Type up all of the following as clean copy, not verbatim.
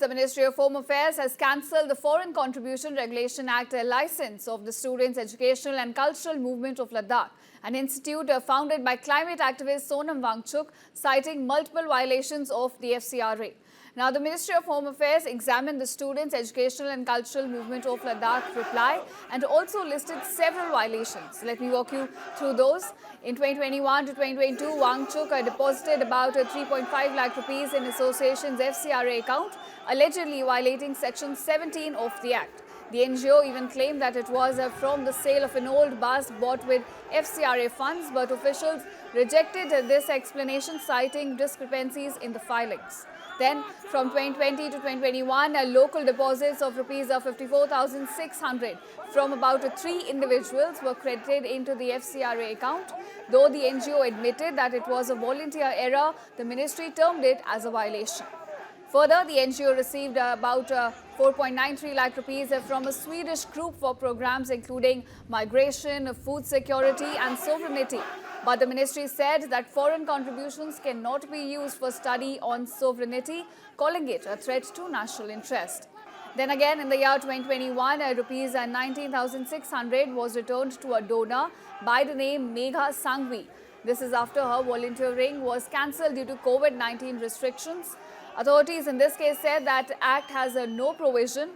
the Ministry of Home Affairs has cancelled the Foreign Contribution Regulation Act license of the Students' Educational and Cultural Movement of Ladakh, an institute founded by climate activist Sonam Wangchuk, citing multiple violations of the FCRA. Now, the Ministry of Home Affairs examined the Students' Educational and Cultural Movement of Ladakh reply and also listed several violations. Let me walk you through those. In 2021 to 2022, Wangchuk deposited about 3.5 lakh rupees in association's FCRA account, allegedly violating Section 17 of the Act. The NGO even claimed that it was from the sale of an old bus bought with FCRA funds, but officials rejected this explanation, citing discrepancies in the filings. Then, from 2020 to 2021, local deposits of rupees 54,600 from about 3 individuals were credited into the FCRA account. Though the NGO admitted that it was a volunteer error, the ministry termed it as a violation. Further, the NGO received about 4.93 lakh rupees from a Swedish group for programs including migration, food security and sovereignty. But the ministry said that foreign contributions cannot be used for study on sovereignty, calling it a threat to national interest. Then again, in the year 2021, rupees 19,600 was returned to a donor by the name Megha Sanghvi. This is after her volunteering was cancelled due to COVID-19 restrictions. Authorities in this case said that the Act has no provision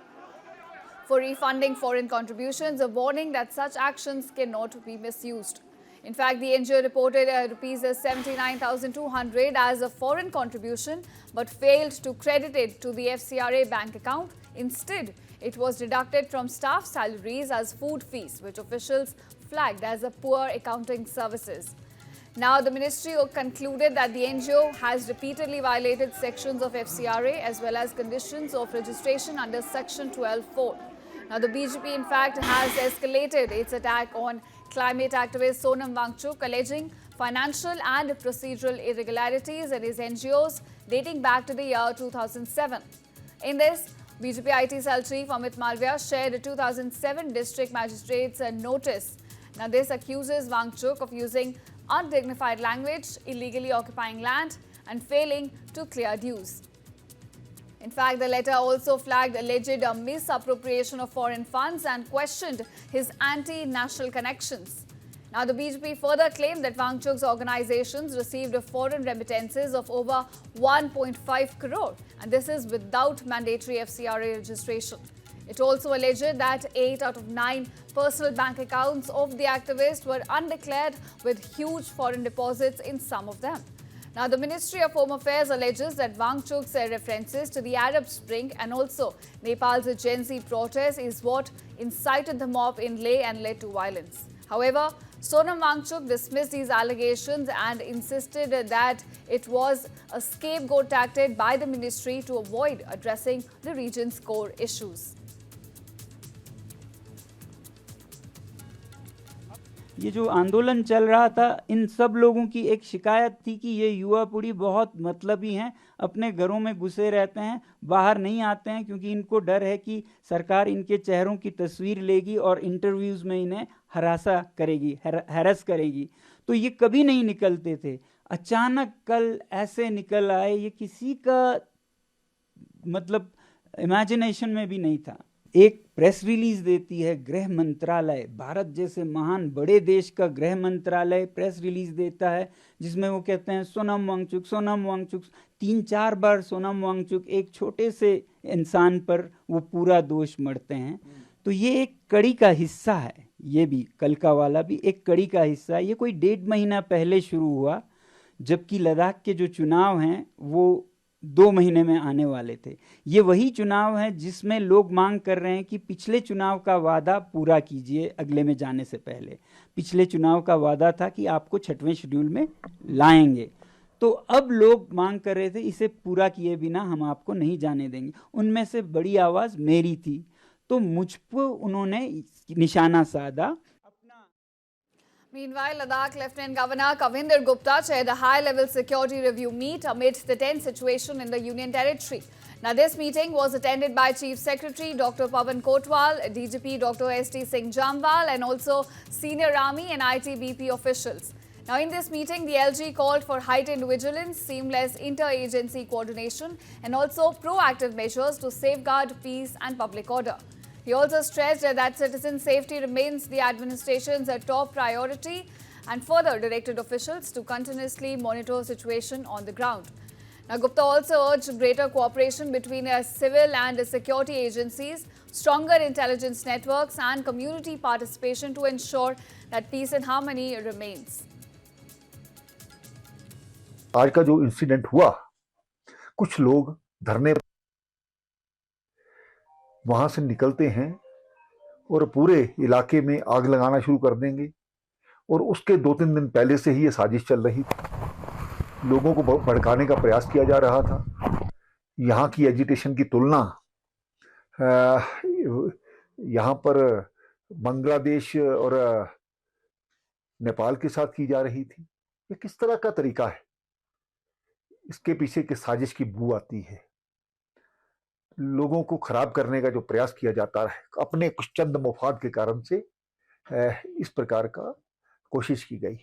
for refunding foreign contributions, a warning that such actions cannot be misused. In fact, the NGO reported rupees 79,200 as a foreign contribution but failed to credit it to the FCRA bank account. Instead, it was deducted from staff salaries as food fees, which officials flagged as a poor accounting services. Now, the ministry concluded that the NGO has repeatedly violated sections of FCRA as well as conditions of registration under Section 12(4). Now, the BJP, in fact, has escalated its attack on climate activist Sonam Wangchuk, alleging financial and procedural irregularities in his NGOs dating back to the year 2007. In this, BJP IT Cell Chief Amit Malviya shared a 2007 District Magistrate's notice. Now, this accuses Wangchuk of using undignified language, illegally occupying land and failing to clear dues. In fact, the letter also flagged alleged misappropriation of foreign funds and questioned his anti-national connections. Now, the BJP further claimed that Wangchuk's organizations received foreign remittances of over 1.5 crore, and this is without mandatory FCRA registration. It also alleged that 8 out of 9 personal bank accounts of the activist were undeclared, with huge foreign deposits in some of them. Now, the Ministry of Home Affairs alleges that Wangchuk's references to the Arab Spring and also Nepal's Gen Z protest is what incited the mob in Leh and led to violence. However, Sonam Wangchuk dismissed these allegations and insisted that it was a scapegoat tactic by the ministry to avoid addressing the region's core issues. ये जो आंदोलन चल रहा था, इन सब लोगों की एक शिकायत थी कि ये युवा पीढ़ी बहुत मतलबी हैं, अपने घरों में घुसे रहते हैं, बाहर नहीं आते हैं क्योंकि इनको डर है कि सरकार इनके चेहरों की तस्वीर लेगी और इंटरव्यूज़ में इन्हें हैरस करेगी। तो ये कभी नहीं निकलते थे, अचानक कल ऐसे निकल आए। ये किसी का मतलब इमेजिनेशन में भी नहीं था। एक प्रेस रिलीज देती है गृह मंत्रालय, भारत जैसे महान बड़े देश का गृह मंत्रालय प्रेस रिलीज देता है जिसमें वो कहते हैं सोनम वांगचुक 3-4 बार सोनम वांगचुक एक छोटे से इंसान पर वो पूरा दोष मढ़ते हैं। तो ये एक कड़ी का हिस्सा है, ये भी कल का वाला भी एक कड़ी का हिस्सा है। ये कोई 1.5 महीना पहले शुरू हुआ, जबकि लद्दाख के जो चुनाव हैं वो 2 महीने में आने वाले थे। ये वही चुनाव है जिसमें लोग मांग कर रहे हैं कि पिछले चुनाव का वादा पूरा कीजिए अगले में जाने से पहले। पिछले चुनाव का वादा था कि आपको 6वें शेड्यूल में लाएंगे, तो अब लोग मांग कर रहे थे इसे पूरा किए बिना हम आपको नहीं जाने देंगे। उनमें से बड़ी आवाज़ मेरी थी, तो मुझ पर उन्होंने निशाना साधा। Meanwhile, Ladakh Lieutenant Governor Kavinder Gupta chaired a high-level security review meet amidst the tense situation in the Union Territory. Now, this meeting was attended by Chief Secretary Dr. Pawan Kotwal, DGP Dr. S.T. Singh Jamwal and also senior Army and ITBP officials. Now, in this meeting, the LG called for heightened vigilance, seamless inter-agency coordination, and also proactive measures to safeguard peace and public order. He also stressed that citizen safety remains the administration's top priority and further directed officials to continuously monitor situation on the ground. Now, Gupta also urged greater cooperation between civil and security agencies, stronger intelligence networks, and community participation to ensure that peace and harmony remains. आज का जो incident हुआ, कुछ लोग धरने वहां से निकलते हैं और पूरे इलाके में आग लगाना शुरू कर देंगे, और उसके 2-3 दिन पहले से ही ये साजिश चल रही थी। लोगों को भड़काने का प्रयास किया जा रहा था। यहाँ की एजिटेशन की तुलना यहाँ पर बांग्लादेश और नेपाल के साथ की जा रही थी। ये किस तरह का तरीका है? इसके पीछे की साजिश की बू आती है। लोगों को खराब करने का जो प्रयास किया जाता है, अपने कुछ चंद मफाद के कारण से इस प्रकार का कोशिश की गई।